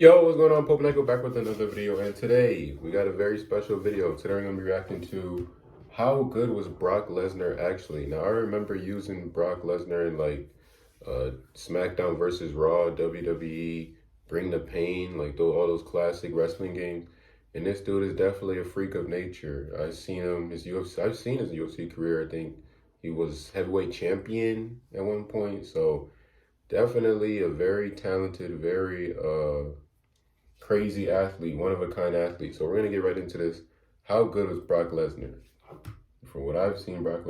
Yo, what's going on? Pope Nico back with another video, and today we got a very special video. Today I'm going to be reacting to how good was Brock Lesnar actually. Now, I remember using Brock Lesnar in SmackDown versus Raw, WWE, Bring the Pain, all those classic wrestling games. And this dude is definitely a freak of nature. I've seen his UFC career. I think he was heavyweight champion at one point. So definitely a very talented, very crazy athlete, one of a kind athlete. So we're gonna get right into this. How good was Brock Lesnar? From what I've seen, Brock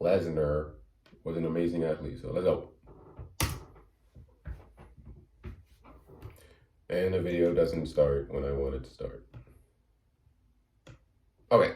Lesnar was an amazing athlete. So let's go. And the video doesn't start when I want it to start. Okay.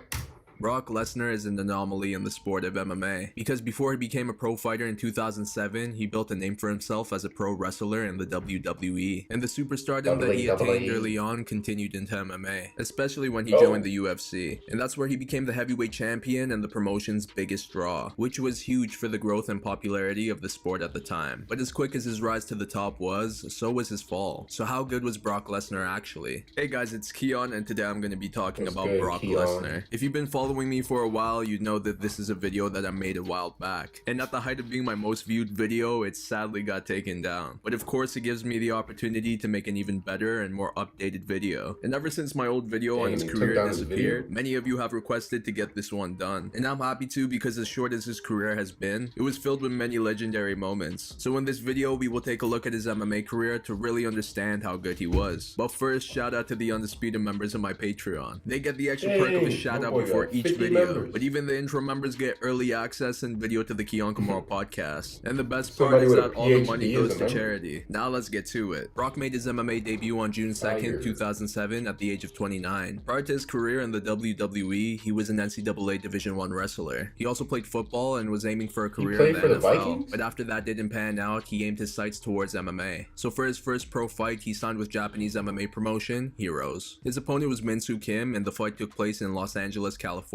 Brock Lesnar is an anomaly in the sport of MMA, because before he became a pro fighter in 2007, he built a name for himself as a pro wrestler in the WWE, and the superstardom that he attained early on continued into MMA, especially when he joined the UFC, and that's where he became the heavyweight champion and the promotion's biggest draw, which was huge for the growth and popularity of the sport at the time. But as quick as his rise to the top was, so was his fall. So how good was Brock Lesnar actually? Hey guys, it's Keon, and today I'm going to be talking about Brock Lesnar. If you've been following me for a while, you'd know that this is a video that I made a while back, and at the height of being my most viewed video, it sadly got taken down. But of course, it gives me the opportunity to make an even better and more updated video. And ever since my old video on his career disappeared, many of you have requested to get this one done, and I'm happy to, because as short as his career has been, it was filled with many legendary moments. So in this video, we will take a look at his MMA career to really understand how good he was. But first, shout out to the undisputed members of my Patreon. They get the extra perk of a shout out before each video, but even the intro members get early access and video to the Keon Kamara podcast. And the best part is that all the money goes to charity. Now let's get to it. Brock made his MMA debut on June 2nd, 2007 at the age of 29. Prior to his career in the WWE, he was an NCAA Division I wrestler. He also played football and was aiming for a career in the NFL, but after that didn't pan out, he aimed his sights towards MMA. So for his first pro fight, he signed with Japanese MMA promotion, Heroes. His opponent was Min-Soo Kim, and the fight took place in Los Angeles, California.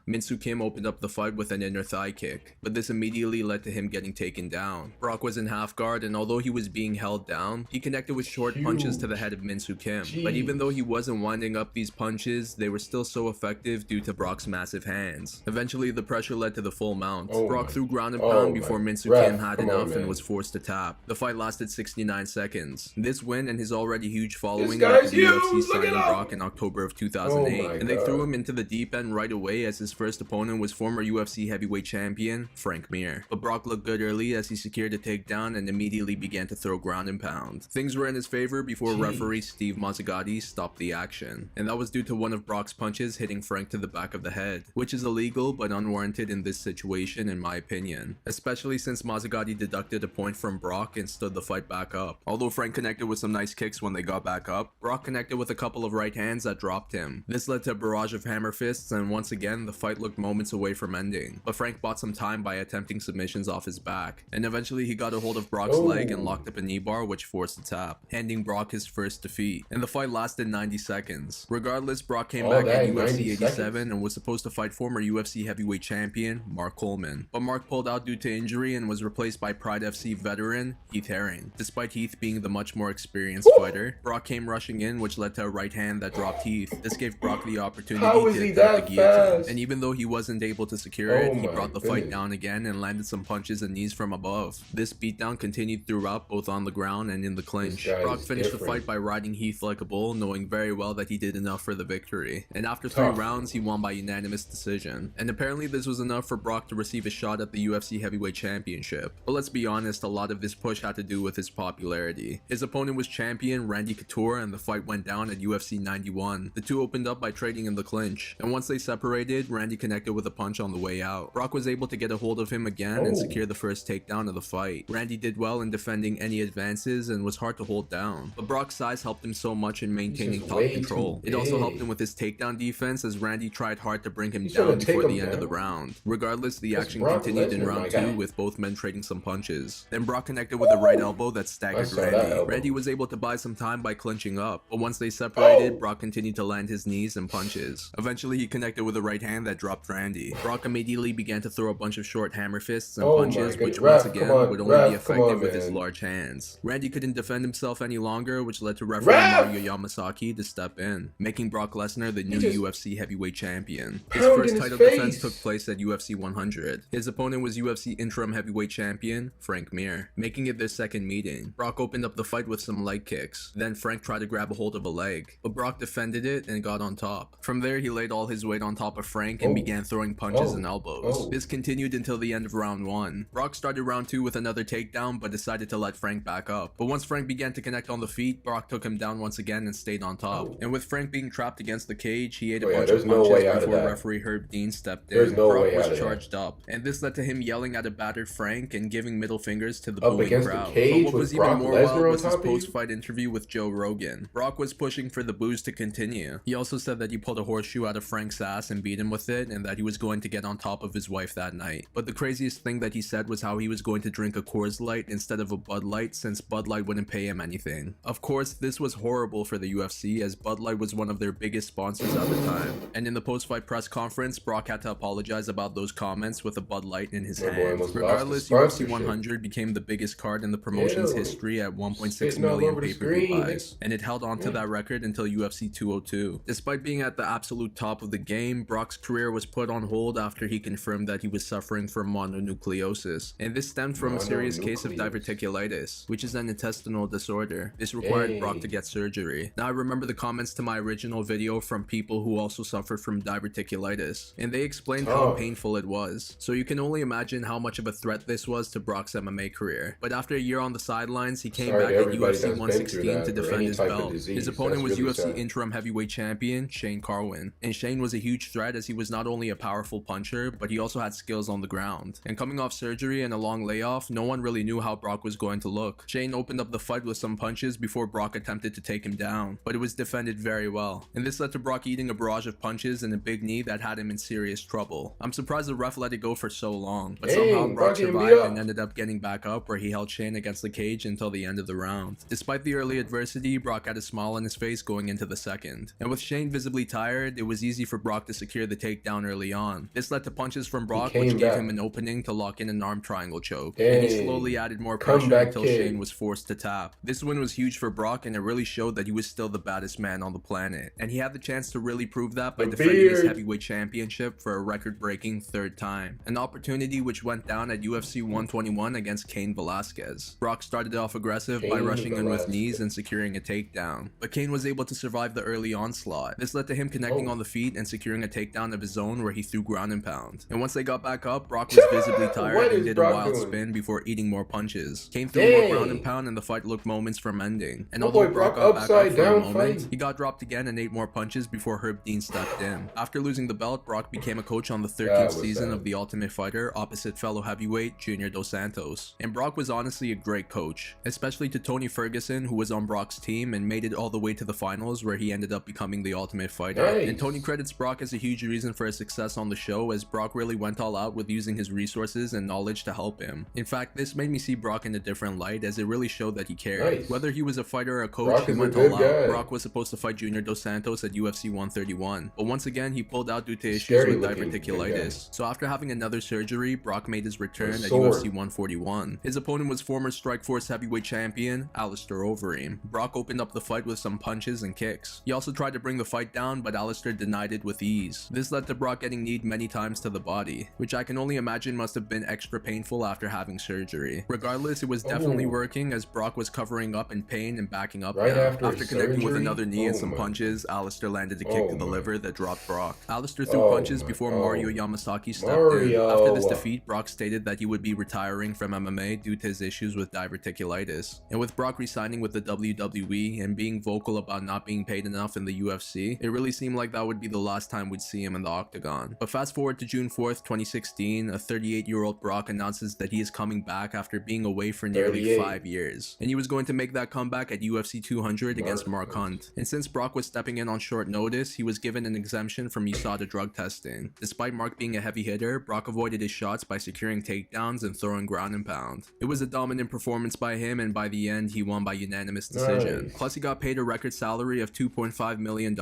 Min-Soo Kim opened up the fight with an inner thigh kick, but this immediately led to him getting taken down. Brock was in half guard, and although he was being held down, he connected with short punches to the head of Min-Soo Kim. But even though he wasn't winding up these punches, they were still so effective due to Brock's massive hands. Eventually, the pressure led to the full mount. Brock threw ground and pound before Min-Soo Kim had enough and was forced to tap. The fight lasted 69 seconds. This win and his already huge following led to the UFC signing Brock in October of 2008, and they threw him into the deep end right away, as his first opponent was former UFC heavyweight champion Frank Mir. But Brock looked good early as he secured a takedown and immediately began to throw ground and pound. Things were in his favor before referee Steve Mazzagatti stopped the action, and that was due to one of Brock's punches hitting Frank to the back of the head, which is illegal but unwarranted in this situation in my opinion, especially since Mazzagatti deducted a point from Brock and stood the fight back up. Although Frank connected with some nice kicks when they got back up, Brock connected with a couple of right hands that dropped him. This led to a barrage of hammer fists, and once again the fight looked moments away from ending, but Frank bought some time by attempting submissions off his back, and eventually he got a hold of Brock's leg and locked up a knee bar, which forced a tap, handing Brock his first defeat, and the fight lasted 90 seconds. Regardless, Brock came back at UFC 87 and was supposed to fight former UFC heavyweight champion Mark Coleman, but Mark pulled out due to injury and was replaced by Pride FC veteran Heath Herring. Despite Heath being the much more experienced fighter, Brock came rushing in, which led to a right hand that dropped Heath. This gave Brock the opportunity to attempt the guillotine, and even though he wasn't able to secure it, he brought the fight down again and landed some punches and knees from above. This beatdown continued throughout, both on the ground and in the clinch. Brock finished the fight by riding Heath like a bull, knowing very well that he did enough for the victory, and after 3 rounds he won by unanimous decision. And apparently this was enough for Brock to receive a shot at the UFC heavyweight championship. But let's be honest, a lot of this push had to do with his popularity. His opponent was champion Randy Couture, and the fight went down at UFC 91. The two opened up by trading in the clinch, and once they separated, Randy connected with a punch on the way out. Brock was able to get a hold of him again and secure the first takedown of the fight. Randy did well in defending any advances and was hard to hold down, but Brock's size helped him so much in maintaining top control. It also helped him with his takedown defense, as Randy tried hard to bring him down before the end of the round. Regardless, the action continued in round 2 with both men trading some punches. Then Brock connected with a right elbow that staggered Randy. Randy was able to buy some time by clinching up, but once they separated, Brock continued to land his knees and punches. Eventually he connected with with a right hand that dropped Randy. Brock immediately began to throw a bunch of short hammer fists and Oh my punches, goodness. which once Ref, again come on. would only be Ref, come effective on, with his man. large hands. Randy couldn't defend himself any longer, which led to referee Ref! Mario Yamasaki to step in, making Brock Lesnar the new just UFC heavyweight champion. His pounded first his title face. defense took place at UFC 100. His opponent was UFC interim heavyweight champion Frank Mir, making it their second meeting. Brock opened up the fight with some leg kicks. Then Frank tried to grab a hold of a leg, but Brock defended it and got on top. From there, he laid all his weight on top of Frank and began throwing punches and elbows. This continued until the end of round 1. Brock started round 2 with another takedown, but decided to let Frank back up. But once Frank began to connect on the feet, Brock took him down once again and stayed on top. And with Frank being trapped against the cage, he ate a bunch of punches before referee Herb Dean stepped in. Brock was charged up, and this led to him yelling at a battered Frank and giving middle fingers to the booing crowd. But what was even more wild was his post-fight interview with Joe Rogan. Brock was pushing for the boos to continue. He also said that he pulled a horseshoe out of Frank's ass and beat him with it, and that he was going to get on top of his wife that night. But the craziest thing that he said was how he was going to drink a Coors Light instead of a Bud Light, since Bud Light wouldn't pay him anything. Of course, this was horrible for the UFC, as Bud Light was one of their biggest sponsors at the time. And in the post-fight press conference, Brock had to apologize about those comments with a Bud Light in his hand. Regardless, UFC 100 became the biggest card in the promotion's history at 1.6 million pay-per-view buys, and it held on to that record until UFC 202. Despite being at the absolute top of the game, Brock's career was put on hold after he confirmed that he was suffering from mononucleosis, and this stemmed from a serious case of diverticulitis, which is an intestinal disorder. This required Brock to get surgery. Now I remember the comments to my original video from people who also suffered from diverticulitis, and they explained how painful it was, so you can only imagine how much of a threat this was to Brock's MMA career. But after a year on the sidelines, he came back at UFC 116 to defend his belt. His opponent was UFC interim heavyweight champion Shane Carwin, and Shane was a huge threat as he was not only a powerful puncher, but he also had skills on the ground. And coming off surgery and a long layoff, no one really knew how Brock was going to look. Shane opened up the fight with some punches before Brock attempted to take him down, but it was defended very well, and this led to Brock eating a barrage of punches and a big knee that had him in serious trouble. I'm surprised the ref let it go for so long, but somehow Brock survived and ended up getting back up, where he held Shane against the cage until the end of the round. Despite the early adversity, Brock had a smile on his face going into the second, and with Shane visibly tired, it was easy for Brock to secure the takedown early on. This led to punches from Brock, which gave him an opening to lock in an arm triangle choke, and he slowly added more pressure until Shane was forced to tap. This win was huge for Brock, and it really showed that he was still the baddest man on the planet, and he had the chance to really prove that by defending his heavyweight championship for a record-breaking third time, an opportunity which went down at UFC 121 against Cain Velasquez. Brock started off aggressive by rushing in with knees and securing a takedown, but Cain was able to survive the early onslaught. This led to him connecting on the feet and securing a takedown of his own, where he threw ground and pound. And once they got back up, Brock was visibly tired and did a wild spin before eating more punches. Cain threw more ground and pound, and the fight looked moments from ending. And although Brock got back up for a moment, he got dropped again and ate more punches before Herb Dean stepped in. After losing the belt, Brock became a coach on the 13th season of The Ultimate Fighter opposite fellow heavyweight Junior Dos Santos. And Brock was honestly a great coach, especially to Tony Ferguson, who was on Brock's team and made it all the way to the finals, where he ended up becoming the Ultimate Fighter. And Tony credits Brock as a huge reason for his success on the show, as Brock really went all out with using his resources and knowledge to help him. In fact, this made me see Brock in a different light, as it really showed that he cared. Whether he was a fighter or a coach, he went all out. Brock was supposed to fight Junior Dos Santos at UFC 131, but once again he pulled out due to issues with diverticulitis. So after having another surgery, Brock made his return at UFC 141. His opponent was former Strikeforce heavyweight champion Alistair Overeem. Brock opened up the fight with some punches and kicks. He also tried to bring the fight down, but Alistair denied it with ease. This led to Brock getting kneed many times to the body, which I can only imagine must have been extra painful after having surgery. Regardless, it was definitely working, as Brock was covering up in pain and backing up now. After connecting with another knee and some punches, Alistair landed a kick to the liver that dropped Brock. Alistair threw punches before Mario Yamasaki stepped in. After this defeat, Brock stated that he would be retiring from MMA due to his issues with diverticulitis. And with Brock resigning with the WWE and being vocal about not being paid enough in the UFC, it really seemed like that would be the last time we'd see him in the octagon. But fast forward to June 4th, 2016, a 38-year-old Brock announces that he is coming back after being away for nearly 5 years, and he was going to make that comeback at UFC 200 against Mark Hunt. And since Brock was stepping in on short notice, he was given an exemption from USADA drug testing. Despite Mark being a heavy hitter, Brock avoided his shots by securing takedowns and throwing ground and pound. It was a dominant performance by him, and by the end he won by unanimous decision. Plus he got paid a record salary of $2.5 million,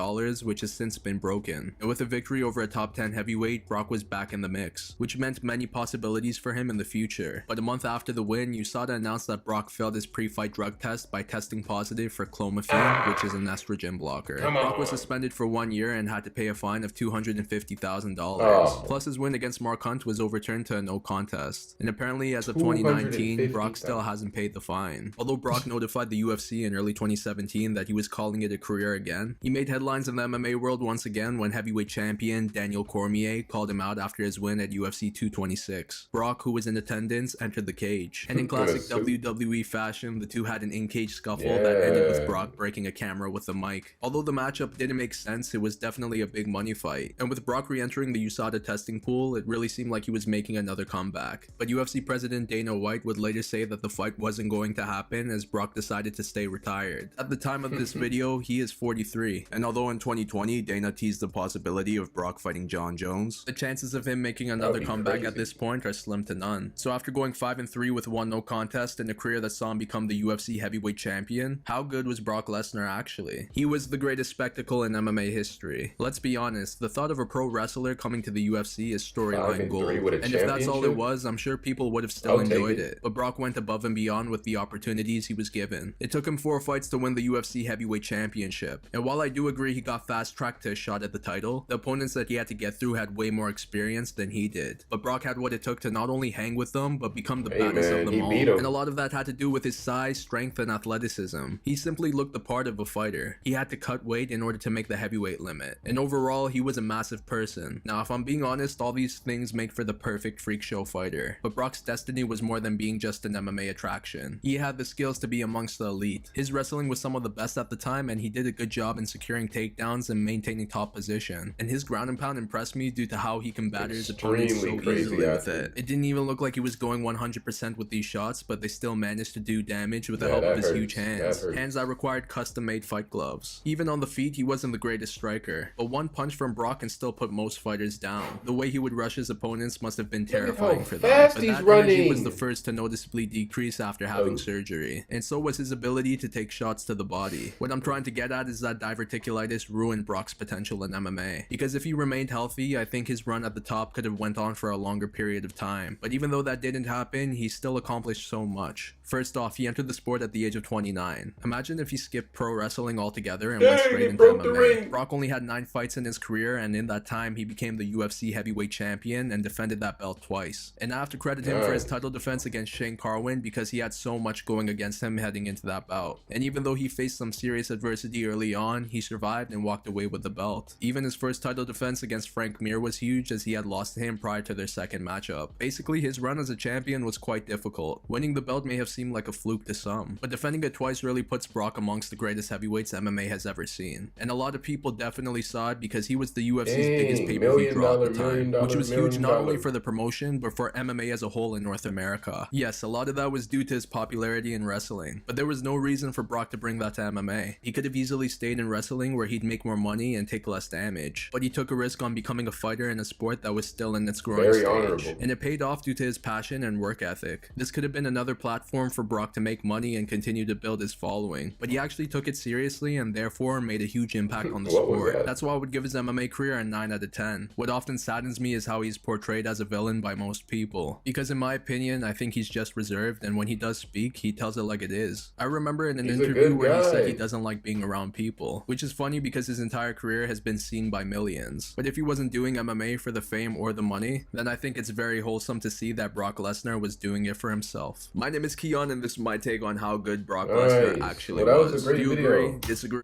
which has since been broken. And with with a victory over a top 10 heavyweight, Brock was back in the mix, which meant many possibilities for him in the future. But a month after the win, USADA announced that Brock failed his pre-fight drug test by testing positive for clomiphene, which is an estrogen blocker. Brock was suspended for 1 year and had to pay a fine of $250,000. Plus, his win against Mark Hunt was overturned to a no contest. And apparently, as of 2019, Brock still hasn't paid the fine. Although Brock notified the UFC in early 2017 that he was calling it a career again, he made headlines in the MMA world once again when heavyweight champion Daniel Cormier called him out after his win at UFC 226. Brock, who was in attendance, entered the cage. And in classic WWE fashion, the two had an in-cage scuffle that ended with Brock breaking a camera with a mic. Although the matchup didn't make sense, it was definitely a big money fight. And with Brock re-entering the USADA testing pool, it really seemed like he was making another comeback. But UFC president Dana White would later say that the fight wasn't going to happen as Brock decided to stay retired. At the time of this video, he is 43. And although in 2020, Dana teased the possibility of Brock fighting John Jones, the chances of him making another comeback at this point are slim to none. So after going 5-3 with one no contest in a career that saw him become the UFC heavyweight champion, how good was Brock Lesnar actually? He was the greatest spectacle in MMA history. Let's be honest, the thought of a pro wrestler coming to the UFC is storyline gold. And if that's all it was, I'm sure people would have still enjoyed it. But Brock went above and beyond with the opportunities he was given. It took him 4 fights to win the UFC heavyweight championship. And while I do agree he got fast-tracked to a shot at the title, the opponents that he had to get through had way more experience than he did. But Brock had what it took to not only hang with them, but become the baddest of them all. And a lot of that had to do with his size, strength, and athleticism. He simply looked the part of a fighter. He had to cut weight in order to make the heavyweight limit. And overall, he was a massive person. Now, if I'm being honest, all these things make for the perfect freak show fighter. But Brock's destiny was more than being just an MMA attraction. He had the skills to be amongst the elite. His wrestling was some of the best at the time, and he did a good job in securing takedowns and maintaining top position. And his ground and pound impressed me due to how he can batter his opponents so easily with it. It didn't even look like he was going 100% with these shots, but they still managed to do damage with the help of his huge hands. Hands that required custom-made fight gloves. Even on the feet, he wasn't the greatest striker, but one punch from Brock can still put most fighters down. The way he would rush his opponents must have been terrifying for them. But that energy was the first to noticeably decrease after having surgery, and so was his ability to take shots to the body. What I'm trying to get at is that diverticulitis ruined Brock's potential in MMA, because if he remained healthy, I think his run at the top could have went on for a longer period of time. But even though that didn't happen, he still accomplished so much. First off, he entered the sport at the age of 29. Imagine if he skipped pro wrestling altogether and went straight into MMA. Brock only had 9 fights in his career, and in that time, he became the UFC heavyweight champion and defended that belt twice. And I have to credit him for his title defense against Shane Carwin because he had so much going against him heading into that bout. And even though he faced some serious adversity early on, he survived and walked away with the belt. Even his first title defense against Frank Mir was huge as he had lost to him prior to their second matchup. Basically, his run as a champion was quite difficult. Winning the belt may have seemed like a fluke to some, but defending it twice really puts Brock amongst the greatest heavyweights MMA has ever seen. And a lot of people definitely saw it because he was the UFC's biggest pay-per-view draw at the time, which was huge not only for the promotion, but for MMA as a whole in North America. Yes, a lot of that was due to his popularity in wrestling, but there was no reason for Brock to bring that to MMA. He could have easily stayed in wrestling where he'd make more money and take less damage, but he took a risk on becoming a fighter in a sport that was still in its growing stage, and it paid off due to his passion and work ethic. This could have been another platform for Brock to make money and continue to build his following, but he actually took it seriously and therefore made a huge impact on the sport. That's why I would give his MMA career a 9 out of 10. What often saddens me is how he's portrayed as a villain by most people, because in my opinion, I think he's just reserved, and when he does speak, he tells it like it is. I remember in an interview where he said he doesn't like being around people, which is funny because his entire career has been seen by millions. But if he wasn't doing MMA for the fame or the money, then I think it's very wholesome to see that Brock Lesnar was doing it for himself. My name is Keon, and this is my take on how good Brock Lesnar actually was. Do you agree? Disagree?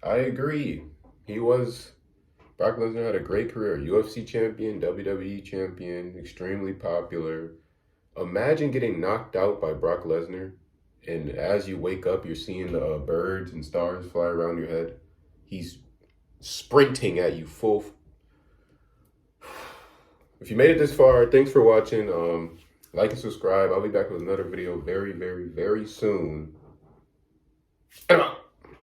I agree. Brock Lesnar had a great career. UFC champion, WWE champion, extremely popular. Imagine getting knocked out by Brock Lesnar, and as you wake up, you're seeing the birds and stars fly around your head. He's sprinting at you full. If you made it this far, thanks for watching. Like and subscribe. I'll be back with another video very, very, very soon.